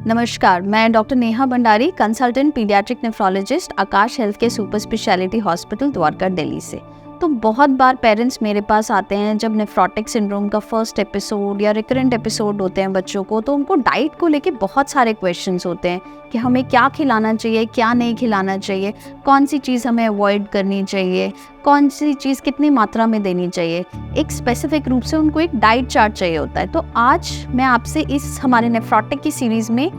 नमस्कार, मैं doctor Neha Bhandari, consultant paediatric nephrologist, Aakash health के super speciality hospital Dwarka, Delhi से। तो बहुत बार पेरेंट्स मेरे पास आते हैं जब नेफ्रोटिक सिंड्रोम का फर्स्ट एपिसोड या रिकरेंट एपिसोड होते हैं बच्चों को, तो उनको डाइट को लेके बहुत सारे क्वेश्चंस होते हैं कि हमें क्या खिलाना चाहिए, क्या नहीं खिलाना चाहिए, कौन सी चीज़ हमें अवॉइड करनी चाहिए, कौन सी चीज़ कितनी मात्रा में देनी चाहिए। एक स्पेसिफिक रूप से उनको एक डाइट चार्ट चाहिए होता है। तो आज मैं आपसे इस हमारे नेफ्रोटिक की सीरीज़ में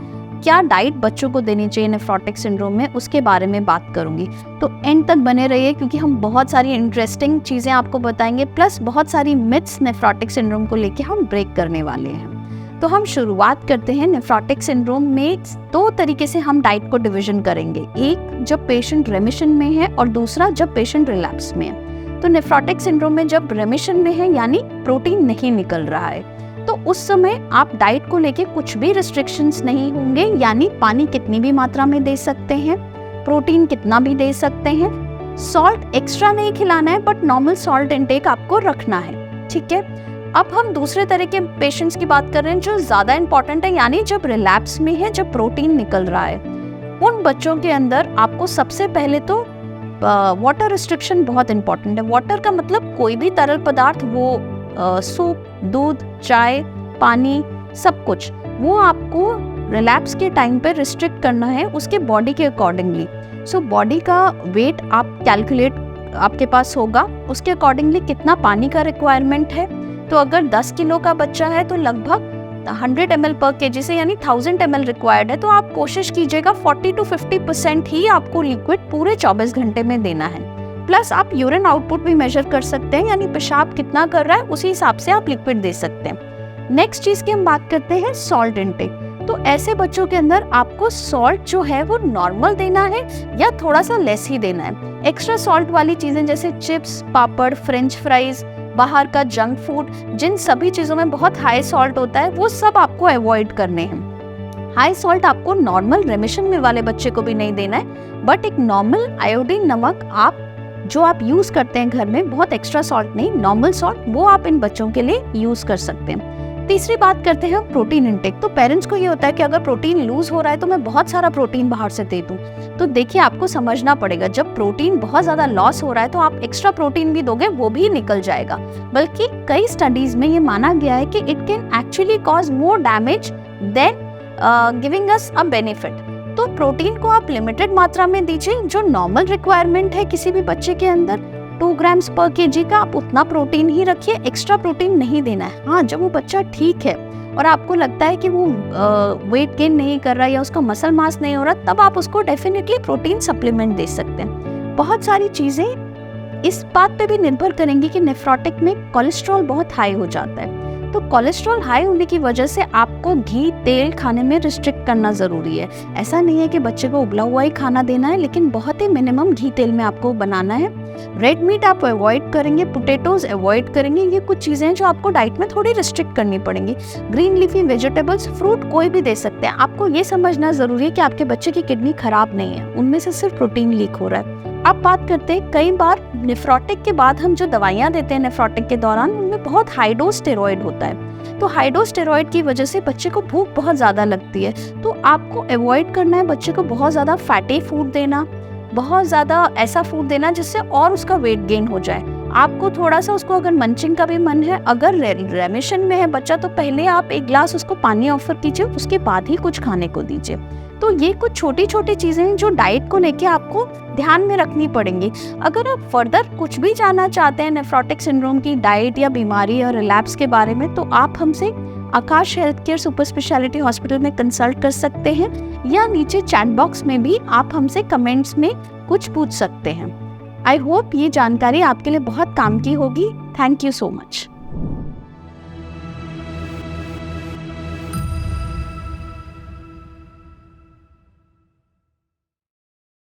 क्या डाइट बच्चों को देनी चाहिए नेफ्रोटिक सिंड्रोम में, उसके बारे में बात करूंगी। तो एंड तक बने रहिए क्योंकि हम बहुत सारी इंटरेस्टिंग चीज़ें आपको बताएंगे, प्लस बहुत सारी मिथ्स नेफ्रोटिक सिंड्रोम को लेके हम ब्रेक करने वाले हैं। तो हम शुरुआत करते हैं। नेफ्रोटिक सिंड्रोम में दो तरीके से हम डाइट को डिवीजन करेंगे, एक जब पेशेंट रेमिशन में है और दूसरा जब पेशेंट रिलैप्स में है। तो नेफ्रोटिक सिंड्रोम में जब रेमिशन में है यानी प्रोटीन नहीं निकल रहा है, तो उस समय आप डाइट को लेके कुछ भी रिस्ट्रिक्शंस नहीं होंगे, यानी पानी कितनी भी मात्रा में दे सकते हैं, प्रोटीन कितना भी दे सकते हैं, सॉल्ट एक्स्ट्रा नहीं खिलाना है बट नॉर्मल सॉल्ट इनटेक आपको रखना है, ठीक है। अब हम दूसरे तरह के पेशेंट्स की बात कर रहे हैं जो ज्यादा इंपॉर्टेंट है, यानी जब रिलैप्स में है, जब प्रोटीन निकल रहा है। उन बच्चों के अंदर आपको सबसे पहले तो वाटर रिस्ट्रिक्शन बहुत इंपॉर्टेंट है। वाटर का मतलब कोई भी तरल पदार्थ, वो सूप, दूध, चाय, पानी, सब कुछ, वो आपको रिलैप्स के टाइम पे रिस्ट्रिक्ट करना है उसके बॉडी के अकॉर्डिंगली। सो बॉडी का वेट आप कैलकुलेट आपके पास होगा, उसके अकॉर्डिंगली कितना पानी का रिक्वायरमेंट है। तो अगर 10 किलो का बच्चा है तो लगभग 100 ml पर केजी से यानी 1000 ml रिक्वायर्ड है, तो आप कोशिश कीजिएगा 40 to 50% ही आपको लिक्विड पूरे 24 घंटे में देना है। प्लस आप यूरिन आउटपुट भी मेजर कर सकते हैं, यानी पेशाब कितना कर रहा है उसी हिसाब से आप लिक्विड दे सकते हैं। नेक्स्ट चीज की हम बात करते हैं सॉल्ट इनटेक। तो ऐसे बच्चों के अंदर आपको सॉल्ट जो है वो नॉर्मल देना है या थोड़ा सा लेस ही देना है। एक्स्ट्रा सॉल्ट वाली चीजें जैसे चिप्स, पापड़, फ्रेंच फ्राइज, बाहर का जंक फूड, जिन सभी चीजों में बहुत हाई सॉल्ट होता है, वो सब आपको अवॉइड करने हैं। हाई सॉल्ट आपको नॉर्मल रेमिशन में वाले बच्चे को भी नहीं देना है, बट एक नॉर्मल आयोडीन नमक आप जो आप यूज करते हैं घर में, बहुत एक्स्ट्रा सॉल्ट नहीं, नॉर्मल सॉल्ट, वो आप इन बच्चों के लिए यूज कर सकते हैं। तीसरी बात करते हैं प्रोटीन इंटेक। तो पेरेंट्स को ये होता है कि अगर प्रोटीन लूज हो रहा है तो मैं बहुत सारा प्रोटीन बाहर से दे दूं। तो देखिए, आपको समझना पड़ेगा, जब प्रोटीन बहुत ज्यादा लॉस हो रहा है तो आप एक्स्ट्रा प्रोटीन भी दोगे, वो भी निकल जाएगा। बल्कि कई स्टडीज में ये माना गया है कि it can actually cause more damage than giving us a benefit. तो प्रोटीन को आप लिमिटेड मात्रा में दीजिए, जो नॉर्मल रिक्वायरमेंट है किसी भी बच्चे के अंदर 2 ग्राम्स पर केजी का, आप उतना प्रोटीन ही रखिए, एक्स्ट्रा प्रोटीन नहीं देना है। हाँ, जब वो बच्चा ठीक है और आपको लगता है कि वो वेट गेन नहीं कर रहा या उसका मसल मास नहीं हो रहा, तब आप उसको डेफिनेटली प्रोटीन सप्लीमेंट दे सकते हैं। बहुत सारी चीजें इस बात पे भी निर्भर करेंगी कि नेफ्रोटिक में कोलेस्ट्रॉल बहुत हाई हो जाता है। तो कोलेस्ट्रॉल हाई होने की वजह से आपको घी, तेल खाने में रिस्ट्रिक्ट करना जरूरी है। ऐसा नहीं है कि बच्चे को उबला हुआ ही खाना देना है, लेकिन बहुत ही मिनिमम घी तेल में आपको बनाना है। रेड मीट आप अवॉइड करेंगे, पोटैटोज अवॉइड करेंगे। ये कुछ चीजें हैं जो आपको डाइट में थोड़ी रिस्ट्रिक्ट करनी पड़ेंगी। ग्रीन लीफी वेजिटेबल्स, फ्रूट कोई भी दे सकते हैं। आपको ये समझना जरूरी है कि आपके बच्चे की किडनी खराब नहीं है, उनमें से सिर्फ प्रोटीन लीक हो रहा है। अब बात करते हैं, कई बार नेफ्रोटिक के बाद हम जो दवाइयां देते हैं नेफ्रोटिक के दौरान, उनमें बहुत हाई डोज स्टेरॉइड होता है। तो हाई डोज स्टेरॉइड की वजह से बच्चे को भूख बहुत ज्यादा लगती है। तो आपको अवॉइड करना है बच्चे को बहुत ज्यादा फैटी फूड देना, बहुत ज्यादा ऐसा फूड देना जिससे और उसका वेट गेन हो जाए। आपको थोड़ा सा उसको अगर मंचिंग का भी मन है, अगर रेमिशन में है बच्चा, तो पहले आप 1 ग्लास उसको पानी ऑफर कीजिए, उसके बाद ही कुछ खाने को दीजिए। तो ये कुछ छोटी छोटी चीजें हैं जो डाइट को लेके आपको ध्यान में रखनी पड़ेंगी। अगर आप फर्दर कुछ भी जानना चाहते हैं नेफ्रोटिक सिंड्रोम की डाइट या बीमारी और रिलैप्स के बारे में, तो आप हमसे Aakash health care super speciality hospital में कंसल्ट कर सकते हैं, या नीचे चैट बॉक्स में भी आप हमसे कमेंट्स में कुछ पूछ सकते हैं। आई होप ये जानकारी आपके लिए बहुत काम की होगी। Thank you so much.